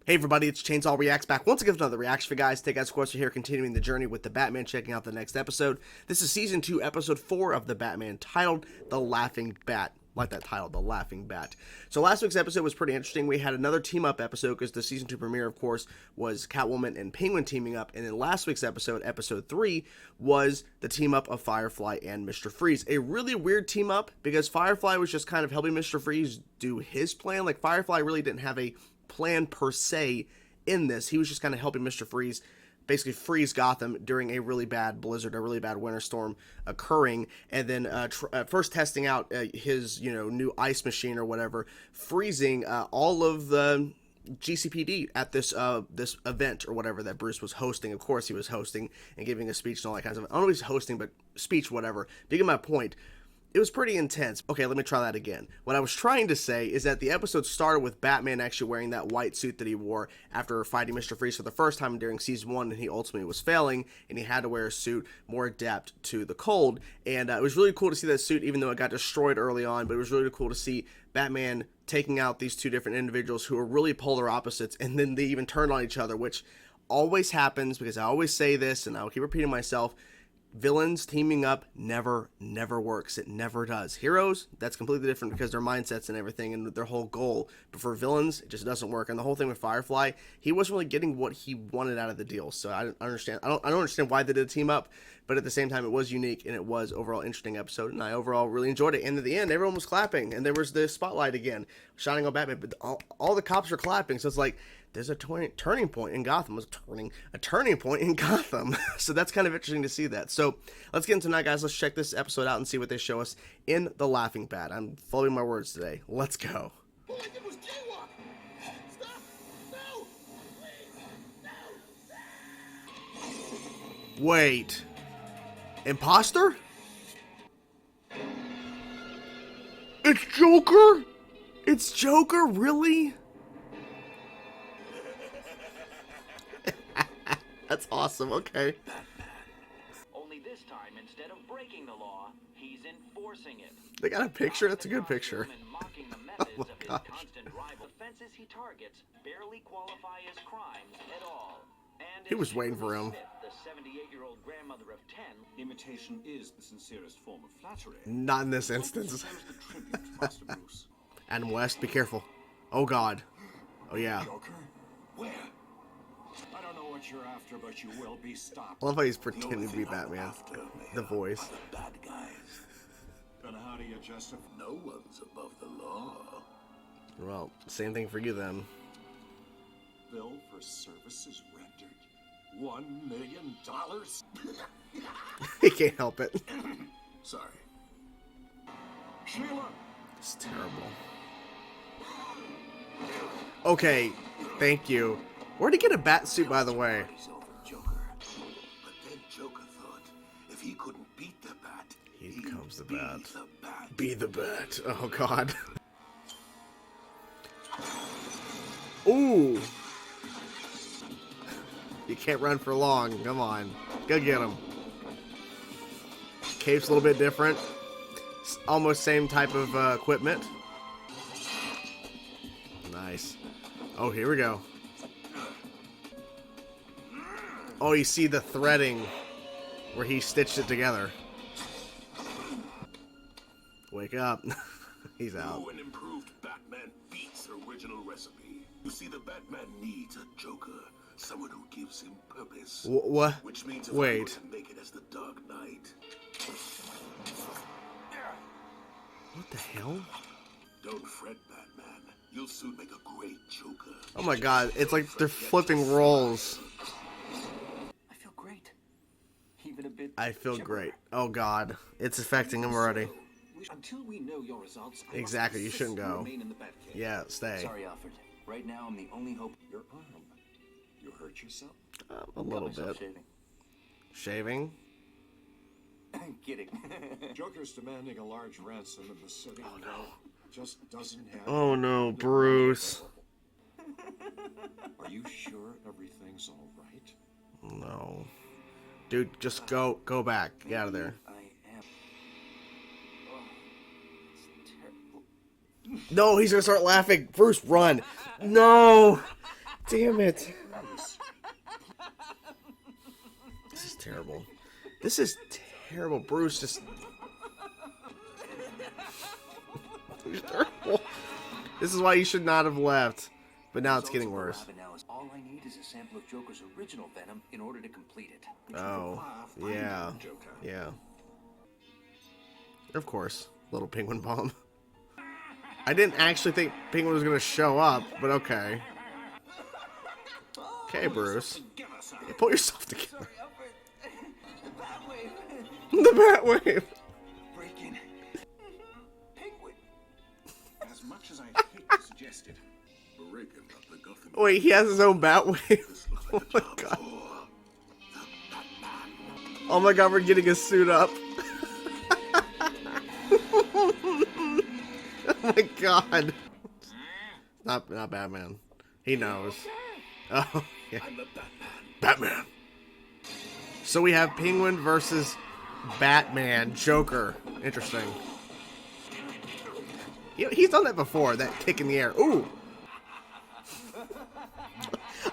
Hey everybody, it's Chainsaw Reacts back once again with another reaction for you guys. Take guys, of course, we're here continuing the journey with the Batman, checking out the next episode. This is Season 2, Episode 4 of the Batman, titled The Laughing Bat. Like that title, The Laughing Bat. So last week's episode was pretty interesting. We had another team-up episode because the Season 2 premiere, of course, was Catwoman and Penguin teaming up. And then last week's episode, Episode 3, was the team-up of Firefly and Mr. Freeze. A really weird team-up because Firefly was just kind of helping Mr. Freeze do his plan. Like, Firefly really didn't have a plan per se in this. He was just kind of helping Mr. Freeze basically freeze Gotham during a really bad blizzard, a really bad winter storm occurring, and then first testing out his new ice machine or whatever, freezing all of the GCPD at this this event or whatever that Bruce was hosting. Of course he was hosting and giving a speech and all that kinds of, I don't know if he's hosting, but speech, whatever. To get my point, it was pretty intense. Okay, let me try that again. What I was trying to say is that the episode started with Batman actually wearing that white suit that he wore after fighting Mr. Freeze for the first time during Season 1, and he ultimately was failing, and he had to wear a suit more adept to the cold. And it was really cool to see that suit, even though it got destroyed early on, but it was really cool to see Batman taking out these two different individuals who are really polar opposites, and then they even turned on each other, which always happens, because I always say this, and I'll keep repeating myself, villains teaming up never works. It never does. Heroes, that's completely different because their mindsets and everything and their whole goal. But for villains, it just doesn't work. And the whole thing with Firefly, he wasn't really getting what he wanted out of the deal. So I don't understand. I don't understand why they did a team up. But at the same time, it was unique and it was overall interesting episode. And I overall really enjoyed it. And at the end, everyone was clapping. And there was the spotlight again shining on Batman. But all the cops were clapping. So it's like, there's a turning point in Gotham. A turning point in Gotham. So that's kind of interesting to see that. So let's get into tonight, guys. Let's check this episode out and see what they show us in The Laughing Bat. I'm following my words today. Let's go. All I did was jaywalk. Stop! No! Please! No! Wait. Imposter? It's Joker? It's Joker? Really? That's awesome. Okay. Only this time, instead of breaking the law, he's enforcing it. They got a picture? That's a good picture. Mocking the methods Oh of my his gosh. constant rival. Offenses he targets barely qualify as crimes at all. And He was waiting for him. Smith, the 78-year-old grandmother of 10, Imitation is the sincerest form of flattery. Not in this instance. Sends the tribute, Master Bruce. Adam West, be careful. Oh, God. Oh, yeah. Joker? Where? I don't know what you're after, but you will be stopped. I love how he's pretending to be Batman. The voice. The bad guys. Then how do you justify? No one's above the law. Well, same thing for you then. Bill for services rendered. $1 million? He can't help it. Sorry. Sheila! It's terrible. Okay, thank you. Where'd he get a bat suit, by the way? Party's over, Joker. But then Joker thought if he couldn't beat the bat, Here comes the be bat. the bat. Be the bat. Oh, God. Ooh. You can't run for long. Come on. Go get him. Cape's a little bit different. Almost same type of equipment. Nice. Oh, here we go. Oh, you see the threading where he stitched it together. Wake up. He's out. New and improved Batman beats original recipe. You see, the Batman needs a Joker, someone who gives him purpose. What? Which means if Wait. I can make it as the Dark Knight. What the hell? Don't fret, Batman. You'll soon make a great Joker. Oh my God, it's like they're flipping roles. I feel great. Even a bit. I feel chipper. great. Oh God, it's affecting him already. Until we know your results, I Exactly, must you shouldn't insist go. remain in the Batcave. Yeah, stay. Sorry, Alfred. Right now, I'm the only hope. Your arm. You hurt yourself? A little bit. Shaving? Kidding. Joker's demanding a large ransom in the city. Oh no. Just doesn't have. Oh no, Bruce. Are you sure everything's all right? No. Dude, just go back. Get out of there. I am. Oh, it's terrible. No, he's gonna start laughing. Bruce, run. No. Damn it. This is terrible. This is terrible. Bruce just... He's terrible. This is why you should not have left. But now it's getting worse. All I need is a sample of Joker's original venom in order to complete it. Oh, yeah. Yeah. Of course. Little penguin bomb. I didn't actually think Penguin was going to show up, but okay. Okay, Bruce. Yeah, pull yourself together. The Batwave. Break-in. Penguin. As much as I hate to suggest it. Breaking up the Gotham. Wait, he has his own Batwave. Oh my god. Oh my god, we're getting his suit up. Oh my god. Not Batman. He knows. Oh, yeah. I'm the Batman. Batman. So we have Penguin versus Batman, Joker. Interesting. You know, he's done that before, that kick in the air. Ooh.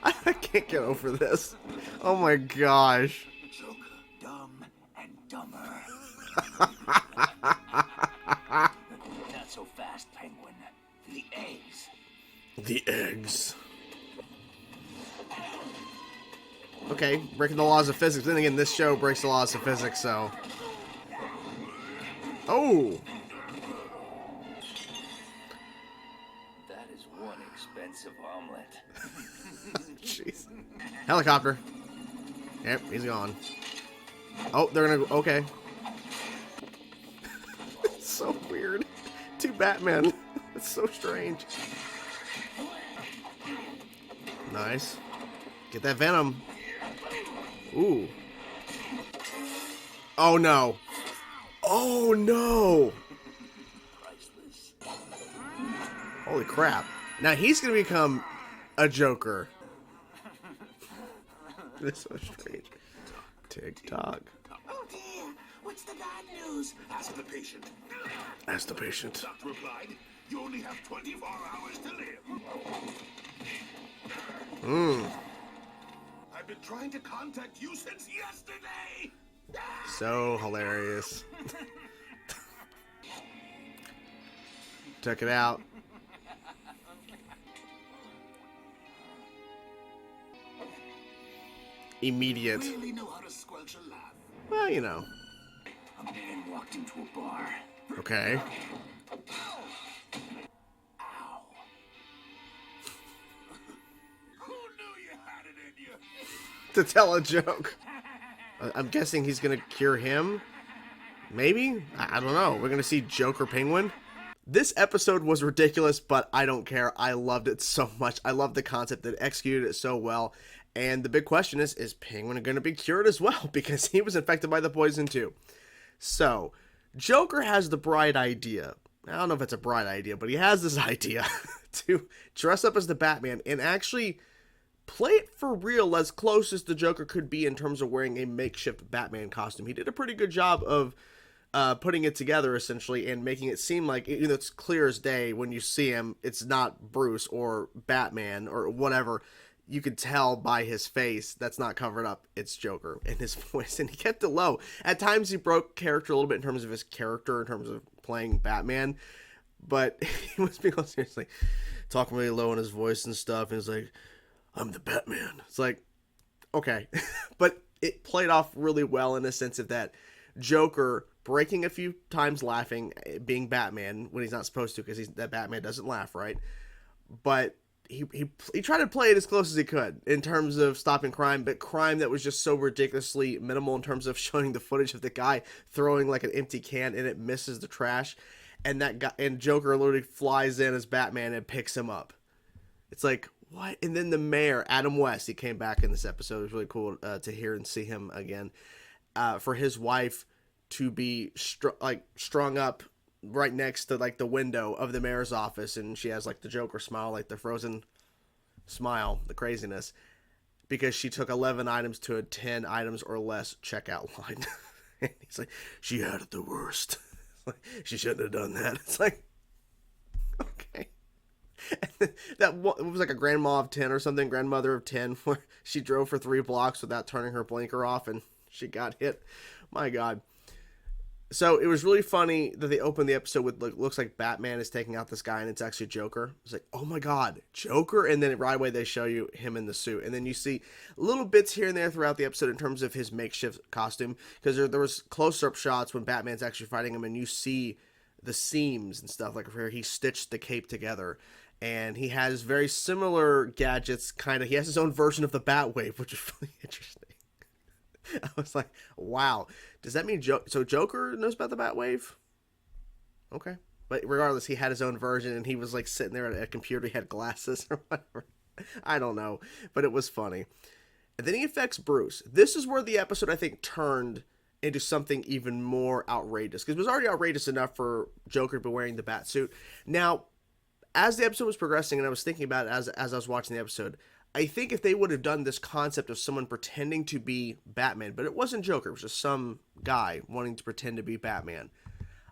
I can't get over this. Oh my gosh. Joker, dumb and dumber. Not so fast, Penguin. The eggs. The eggs. Okay, breaking the laws of physics. Then again, this show breaks the laws of physics, so... Oh! That is one expensive omelet. Jeez. Helicopter. Yep, he's gone. Oh, they're gonna go... Okay. It's so weird. Two Batman. It's so strange. Nice. Get that venom. Ooh. Oh no. Oh no. Priceless. Holy crap. Now he's gonna become a Joker. This is so strange. Tick tock. Oh dear, what's the bad news? Ask the patient. Ask the patient. Doctor replied, you only have 24 hours to live. I've been trying to contact you since yesterday. So hilarious. Took it out. Immediate. Really know how to squelch a laugh. Well, you know. A man walked into a bar. Okay. Ow. Who knew you had it in you? To tell a joke. I'm guessing he's gonna cure him. Maybe? I don't know. We're gonna see Joker Penguin. This episode was ridiculous, but I don't care. I loved it so much. I love the concept that executed it so well. And the big question is Penguin going to be cured as well? Because he was infected by the poison too. So, Joker has the bright idea. I don't know if it's a bright idea, but he has this idea to dress up as the Batman and actually play it for real as close as the Joker could be in terms of wearing a makeshift Batman costume. He did a pretty good job of putting it together, essentially, and making it seem like, you know, it's clear as day when you see him, it's not Bruce or Batman or whatever. You could tell by his face that's not covered up, it's Joker, and his voice, and he kept it low. At times he broke character a little bit in terms of his character, in terms of playing Batman, but he was being seriously talking really low in his voice and stuff, and he's like, I'm the Batman. It's like, okay. But it played off really well in the sense of that Joker breaking a few times laughing, being Batman when he's not supposed to, because that Batman doesn't laugh, right? But he tried to play it as close as he could in terms of stopping crime, but crime that was just so ridiculously minimal in terms of showing the footage of the guy throwing like an empty can and it misses the trash, and that guy and Joker literally flies in as Batman and picks him up. It's like, what? And then the mayor, Adam West, he came back in this episode. It was really cool to hear and see him again. For his wife to be strung up right next to like the window of the mayor's office, and she has like the Joker smile, like the frozen smile, the craziness, because she took 11 items to a 10 items or less checkout line. And he's like, she had it the worst. She shouldn't have done that. It's like, okay. That it was like a grandma of 10 or something, grandmother of 10, where she drove for 3 blocks without turning her blinker off and she got hit. My God. So it was really funny that they opened the episode with looks like Batman is taking out this guy and it's actually Joker. It's like, oh my God, Joker. And then right away they show you him in the suit. And then you see little bits here and there throughout the episode in terms of his makeshift costume. Because there was close-up shots when Batman's actually fighting him and you see the seams and stuff, like where he stitched the cape together. And he has very similar gadgets, kind of. He has his own version of the Batwave, which is really interesting. I was like, wow. Does that mean so Joker knows about the Batwave? Okay. But regardless, he had his own version, and he was like sitting there at a computer. He had glasses or whatever. I don't know. But it was funny. And then he affects Bruce. This is where the episode, I think, turned into something even more outrageous. Because it was already outrageous enough for Joker to be wearing the Batsuit. Now, as the episode was progressing, and I was thinking about it as I was watching the episode, I think if they would have done this concept of someone pretending to be Batman, but it wasn't Joker, it was just some guy wanting to pretend to be Batman,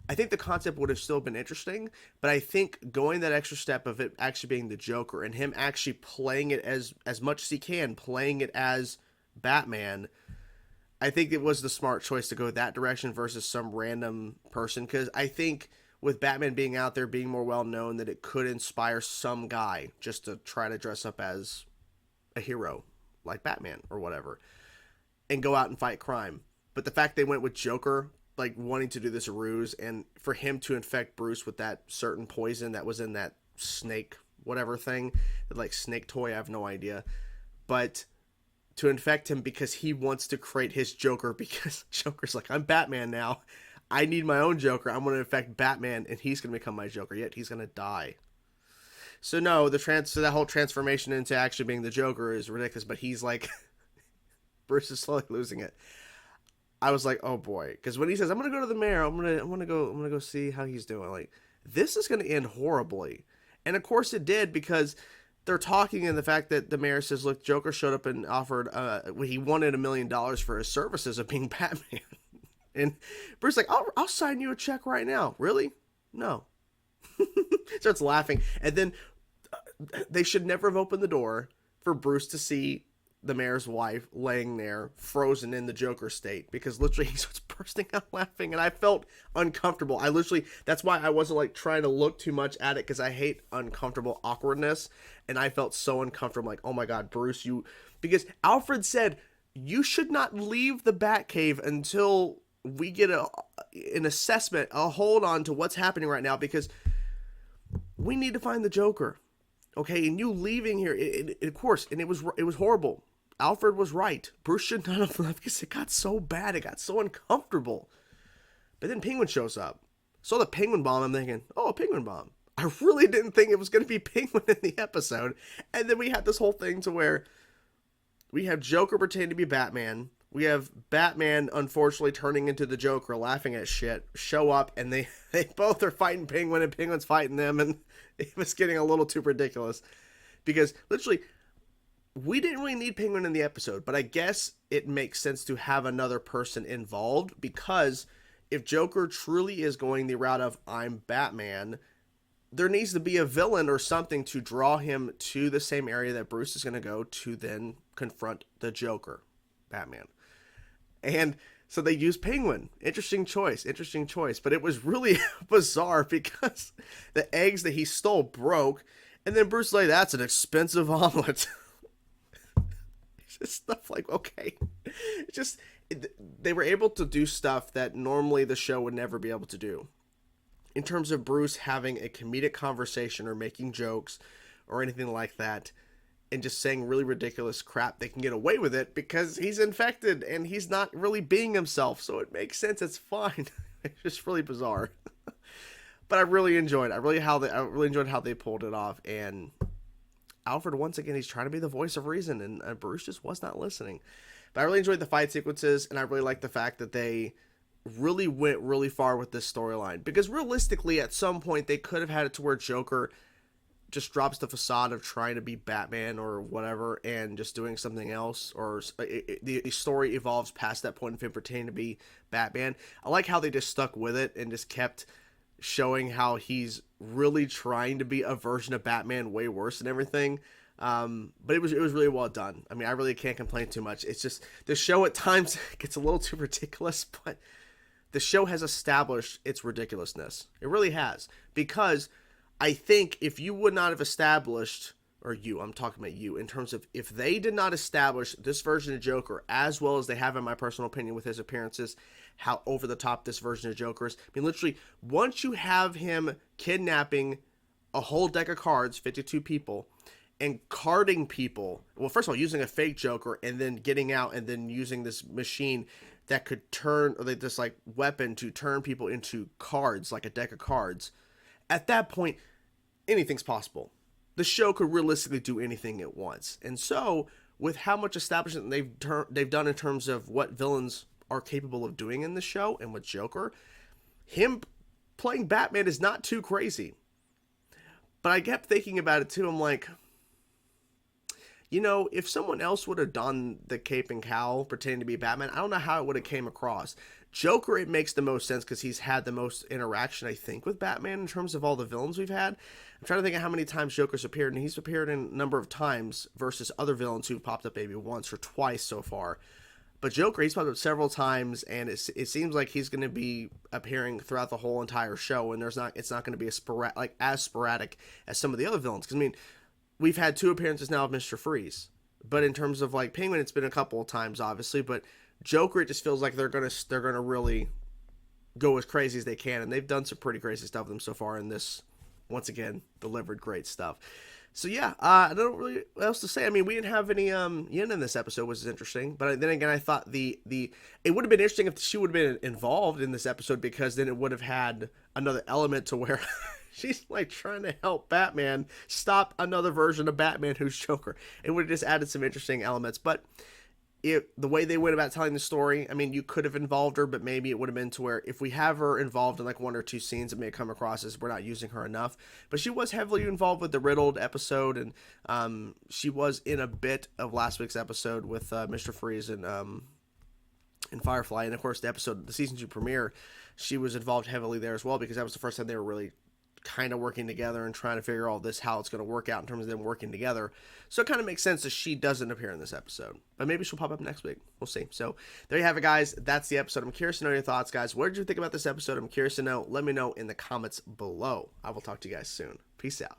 I think the concept would have still been interesting, but I think going that extra step of it actually being the Joker and him actually playing it as much as he can, playing it as Batman, I think it was the smart choice to go that direction versus some random person, because I think with Batman being out there, being more well known, that it could inspire some guy just to try to dress up as a hero like Batman or whatever and go out and fight crime. But the fact they went with Joker, like wanting to do this ruse, and for him to infect Bruce with that certain poison that was in that snake whatever thing, like snake toy, I have no idea, but to infect him because he wants to create his Joker, because Joker's like, I'm Batman now, I need my own Joker, I'm going to infect Batman and he's going to become my Joker, yet he's going to die. So no, so that whole transformation into actually being the Joker is ridiculous, but he's like, Bruce is slowly losing it. I was like, oh boy, because when he says, I'm gonna go to the mayor, I'm gonna go see how he's doing, like, this is gonna end horribly. And of course it did, because they're talking in the fact that the mayor says, look, Joker showed up and offered, he wanted $1 million for his services of being Batman. And Bruce's like, I'll sign you a check right now. Really? No. Starts laughing, and then they should never have opened the door for Bruce to see the mayor's wife laying there frozen in the Joker state, because literally he starts bursting out laughing, and I felt uncomfortable. That's why I wasn't like trying to look too much at it, because I hate uncomfortable awkwardness, and I felt so uncomfortable. I'm like, oh my God, Bruce, because Alfred said you should not leave the Batcave until we get an assessment, a hold on to what's happening right now, because we need to find the Joker. Okay, and you leaving here, of course, and it was horrible. Alfred was right. Bruce should not have left, because it got so bad, it got so uncomfortable. But then Penguin shows up. Saw the Penguin bomb, I'm thinking, oh, a Penguin bomb. I really didn't think it was going to be Penguin in the episode. And then we had this whole thing to where we have Joker pretending to be Batman. We have Batman, unfortunately, turning into the Joker, laughing at shit, show up, and they both are fighting Penguin, and Penguin's fighting them, and it was getting a little too ridiculous. Because, literally, we didn't really need Penguin in the episode, but I guess it makes sense to have another person involved, because if Joker truly is going the route of, I'm Batman, there needs to be a villain or something to draw him to the same area that Bruce is going to go to then confront the Joker, Batman. And so they used Penguin. Interesting choice. But it was really bizarre, because the eggs that he stole broke, and then Bruce like, that's an expensive omelet. It's just stuff like, okay. They were able to do stuff that normally the show would never be able to do. In terms of Bruce having a comedic conversation or making jokes or anything like that, and just saying really ridiculous crap, they can get away with it because he's infected and he's not really being himself. So it makes sense. It's fine. It's just really bizarre. But I really enjoyed it. I really enjoyed how they pulled it off. And Alfred, once again, he's trying to be the voice of reason, and Bruce just was not listening. But I really enjoyed the fight sequences, and I really like the fact that they really went really far with this storyline. Because realistically, at some point, they could have had it to where Joker just drops the facade of trying to be Batman or whatever and just doing something else, or the story evolves past that point of him pretending to be Batman. I like how they just stuck with it and just kept showing how he's really trying to be a version of Batman way worse and everything. But it was really well done. I mean, I really can't complain too much. It's just the show at times gets a little too ridiculous, but the show has established its ridiculousness. It really has. Because I think if you would not have established, or you, I'm talking about you, in terms of if they did not establish this version of Joker as well as they have, in my personal opinion, with his appearances, how over the top this version of Joker is. I mean, literally, once you have him kidnapping a whole deck of cards, 52 people, and carding people, well, first of all, using a fake Joker and then getting out and then using this machine that could turn, or this like weapon to turn people into cards, like a deck of cards. At that point, anything's possible. The show could realistically do anything at once. And so, with how much establishment they've done in terms of what villains are capable of doing in the show and with Joker, him playing Batman is not too crazy. But I kept thinking about it too. I'm like, you know, if someone else would have done the cape and cowl pretending to be Batman, I don't know how it would have came across. Joker, it makes the most sense because he's had the most interaction, I think, with Batman in terms of all the villains we've had. I'm trying to think of how many times Joker's appeared, and he's appeared in a number of times versus other villains who've popped up maybe once or twice so far. But Joker, he's popped up several times, and it seems like he's going to be appearing throughout the whole entire show, and it's not going to be as sporadic as some of the other villains. Because, I mean, we've had 2 appearances now of Mr. Freeze, but in terms of like Penguin, it's been a couple of times, obviously. But Joker, it just feels like they're gonna really go as crazy as they can, and they've done some pretty crazy stuff with them so far. And this, once again, delivered great stuff. So yeah, I don't really what else to say. I mean, we didn't have any Yin in this episode, which is interesting. But then again, I thought it would have been interesting if she would have been involved in this episode, because then it would have had another element to where she's like trying to help Batman stop another version of Batman who's Joker. It would have just added some interesting elements. But the way they went about telling the story, I mean, you could have involved her, but maybe it would have been to where if we have her involved in like 1 or 2 scenes, it may come across as we're not using her enough. But she was heavily involved with the Riddled episode, and she was in a bit of last week's episode with Mr. Freeze and Firefly. And of course, the season 2 premiere, she was involved heavily there as well, because that was the first time they were really kind of working together and trying to figure all this, how it's going to work out in terms of them working together. So it kind of makes sense that she doesn't appear in this episode, but maybe she'll pop up next week. We'll see. So there you have it, guys. That's the episode. I'm curious to know your thoughts, guys. What did you think about this episode? I'm curious to know. Let me know in the comments below. I will talk to you guys soon. Peace out.